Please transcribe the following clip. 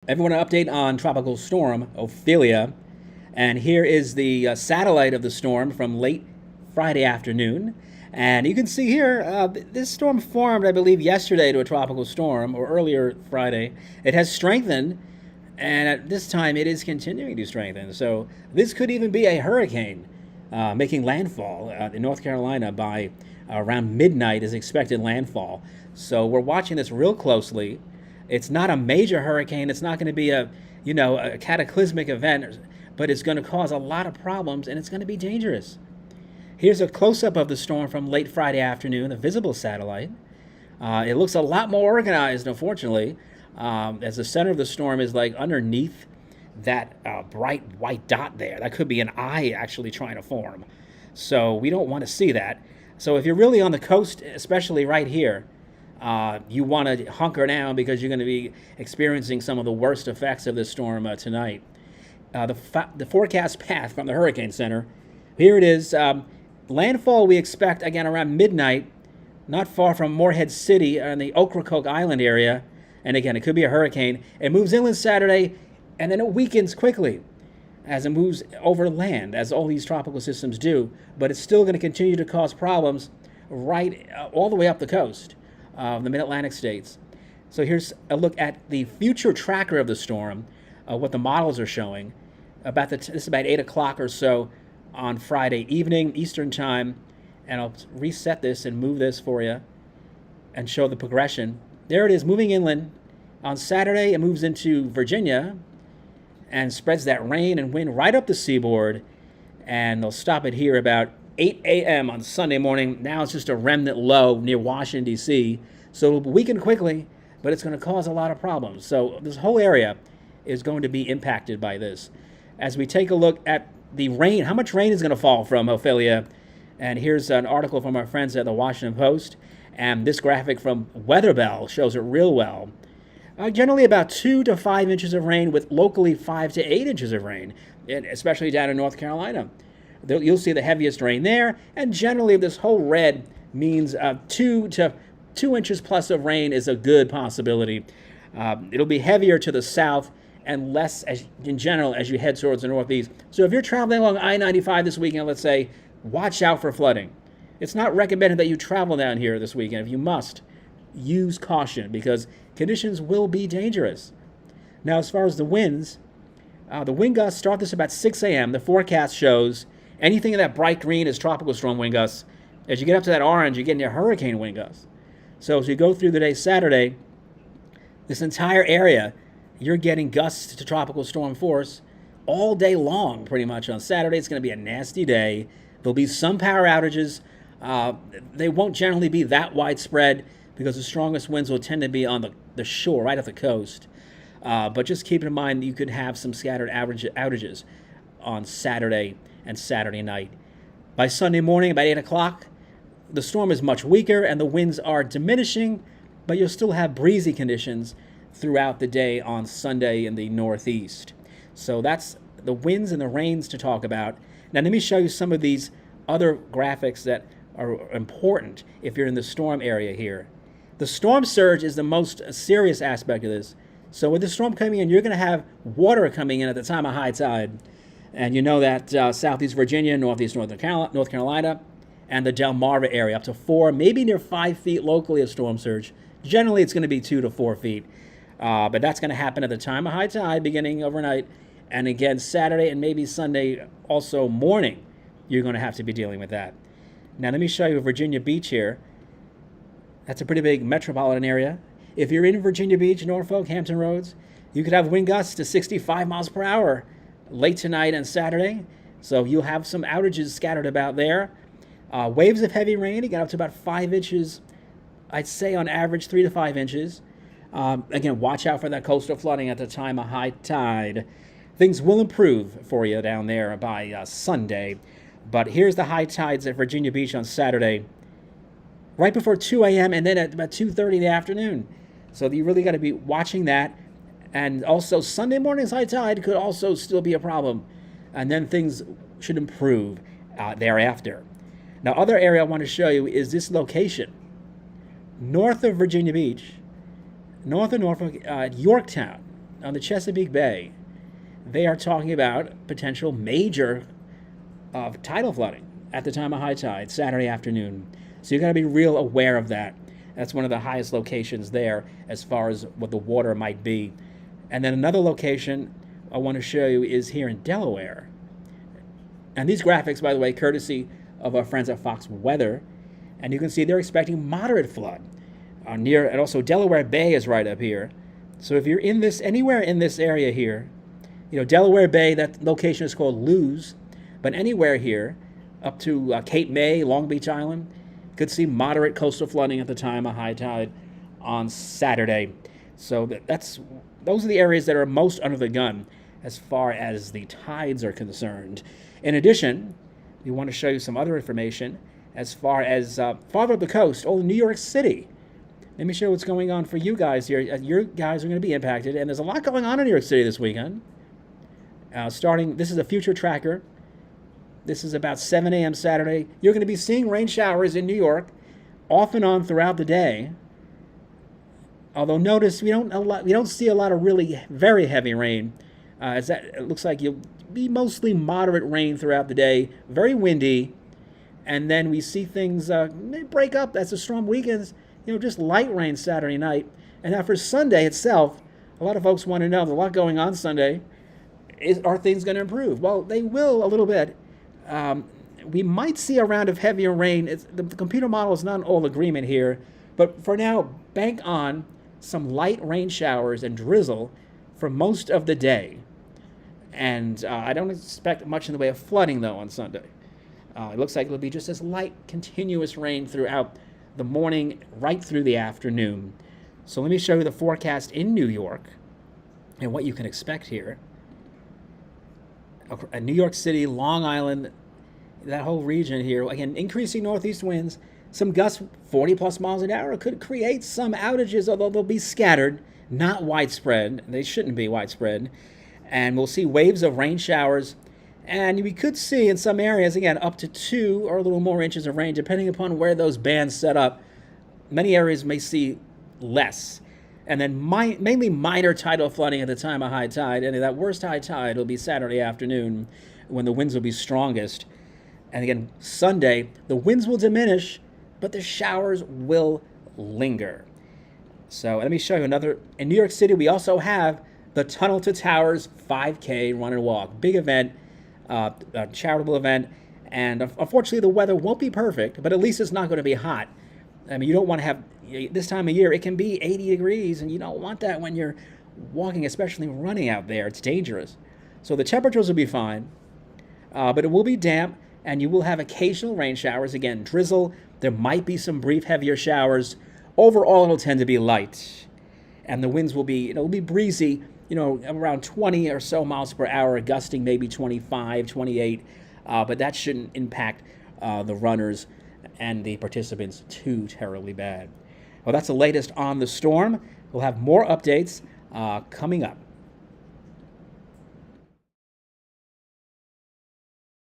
Everyone, an update on Tropical Storm Ophelia. And here is the satellite of the storm from late Friday afternoon. And you can see here, this storm formed, I believe, yesterday to a tropical storm, or earlier Friday. It has strengthened, and at this time it is continuing to strengthen. So this could even be a hurricane making landfall in North Carolina by around midnight is expected landfall. So we're watching this real closely. It's not a major hurricane. It's not going to be a cataclysmic event, but it's going to cause a lot of problems and it's going to be dangerous. Here's a close-up of the storm from late Friday afternoon, a visible satellite. It looks a lot more organized, unfortunately, as the center of the storm is like underneath that bright white dot there. That could be an eye actually trying to form. So we don't want to see that. So if you're really on the coast, especially right here, you want to hunker down because you're going to be experiencing some of the worst effects of this storm tonight. The forecast path from the Hurricane Center, here it is. Landfall we expect again around midnight, not far from Morehead City on the Ocracoke Island area. And again, it could be a hurricane. It moves inland Saturday, and then it weakens quickly as it moves over land, as all these tropical systems do. But it's still going to continue to cause problems right all the way up the coast of the mid-Atlantic states. So here's a look at the future tracker of the storm, what the models are showing. This is about 8 o'clock or so on Friday evening, Eastern time. And I'll reset this and move this for you and show the progression. There it is, moving inland. On Saturday, it moves into Virginia and spreads that rain and wind right up the seaboard. And they'll stop it here about 8 a.m. on Sunday morning. Now it's just a remnant low near Washington, D.C. So it'll weaken quickly, but it's going to cause a lot of problems. So this whole area is going to be impacted by this. As we take a look at the rain, how much rain is going to fall from Ophelia? And here's an article from our friends at the Washington Post. And this graphic from Weatherbell shows it real well. Generally about 2 to 5 inches of rain, with locally 5 to 8 inches of rain, especially down in North Carolina. You'll see the heaviest rain there, and generally this whole red means 2 inches plus of rain is a good possibility. It'll be heavier to the south and less in general as you head towards the northeast. So if you're traveling along I-95 this weekend, let's say, watch out for flooding. It's not recommended that you travel down here this weekend. If you must, use caution because conditions will be dangerous. Now, as far as the winds, the wind gusts start this about 6 a.m. The forecast shows anything in that bright green is tropical storm wind gusts. As you get up to that orange, you get into hurricane wind gusts. So as you go through the day Saturday, this entire area, you're getting gusts to tropical storm force all day long pretty much. On Saturday, it's going to be a nasty day. There'll be some power outages. They won't generally be that widespread because the strongest winds will tend to be on the shore, right at the coast. But just keep in mind that you could have some scattered outages on Saturday and Saturday night. By Sunday morning, about 8 o'clock, the storm is much weaker and the winds are diminishing, but you'll still have breezy conditions throughout the day on Sunday in the northeast. So that's the winds and the rains to talk about. Now let me show you some of these other graphics that are important if you're in the storm area here. The storm surge is the most serious aspect of this. So with the storm coming in, you're going to have water coming in at the time of high tide. And you know that southeast Virginia, northeast North Carolina, and the Delmarva area, up to 4, maybe near 5 feet locally of storm surge. Generally, it's going to be 2 to 4 feet. But that's going to happen at the time of high tide, beginning overnight. And again, Saturday and maybe Sunday, also morning, you're going to have to be dealing with that. Now, let me show you Virginia Beach here. That's a pretty big metropolitan area. If you're in Virginia Beach, Norfolk, Hampton Roads, you could have wind gusts to 65 miles per hour late tonight and Saturday. So you'll have some outages scattered about there. Waves of heavy rain, again, up to about 5 inches. I'd say on average 3 to 5 inches. Again, watch out for that coastal flooding at the time of high tide. Things will improve for you down there by Sunday. But here's the high tides at Virginia Beach on Saturday, right before 2 a.m. and then at about 2:30 in the afternoon. So you really got to be watching that. And also Sunday morning's high tide could also still be a problem. And then things should improve thereafter. Now, other area I want to show you is this location. North of Virginia Beach, north of Norfolk, Yorktown. on the Chesapeake Bay, they are talking about potential major tidal flooding at the time of high tide, Saturday afternoon. So you got to be real aware of that. That's one of the highest locations there as far as what the water might be. And then another location I want to show you is here in Delaware. And these graphics, by the way, courtesy of our friends at Fox Weather. And you can see they're expecting moderate flood near, and also Delaware Bay is right up here. So if you're in this, anywhere in this area here, Delaware Bay, that location is called Lewes, but anywhere here, up to Cape May, Long Beach Island, could see moderate coastal flooding at the time of high tide on Saturday. So those are the areas that are most under the gun as far as the tides are concerned. In addition, we want to show you some other information as far as farther up the coast, New York City. Let me show you what's going on for you guys here. Your guys are going to be impacted, and there's a lot going on in New York City this weekend. This is a future tracker. This is about 7 a.m. Saturday. You're going to be seeing rain showers in New York off and on throughout the day. Although notice we don't see a lot of really very heavy rain. It looks like you'll be mostly moderate rain throughout the day, very windy, and then we see things break up as the storm weakens. Just light rain Saturday night. And now for Sunday itself, a lot of folks want to know, there's a lot going on Sunday. Are things going to improve? Well, they will a little bit. We might see a round of heavier rain. The computer model is not in all agreement here, but for now, bank on some light rain showers and drizzle for most of the day. And I don't expect much in the way of flooding, though, on Sunday. It looks like it'll be just as light, continuous rain throughout the morning, right through the afternoon. So let me show you the forecast in New York and what you can expect here. New York City, Long Island, that whole region here, again, increasing northeast winds, some gusts 40+ miles an hour could create some outages, although they'll be scattered, not widespread. They shouldn't be widespread. And we'll see waves of rain showers. And we could see in some areas, again, up to 2 or a little more inches of rain, depending upon where those bands set up. Many areas may see less. And then mainly minor tidal flooding at the time of high tide. And that worst high tide will be Saturday afternoon when the winds will be strongest. And again, Sunday, the winds will diminish, but the showers will linger. So let me show you another. In New York City, we also have the Tunnel to Towers 5K run and walk. Big event, a charitable event. And unfortunately, the weather won't be perfect, but at least it's not going to be hot. I mean, you don't want to have, this time of year, it can be 80 degrees, and you don't want that when you're walking, especially running out there. It's dangerous. So the temperatures will be fine, but it will be damp, and you will have occasional rain showers. Again, drizzle. There might be some brief heavier showers. Overall, it'll tend to be light, and the winds will be, it'll be breezy, around 20 or so miles per hour, gusting maybe 25, 28, but that shouldn't impact the runners and the participants too terribly bad. Well, that's the latest on the storm. We'll have more updates coming up.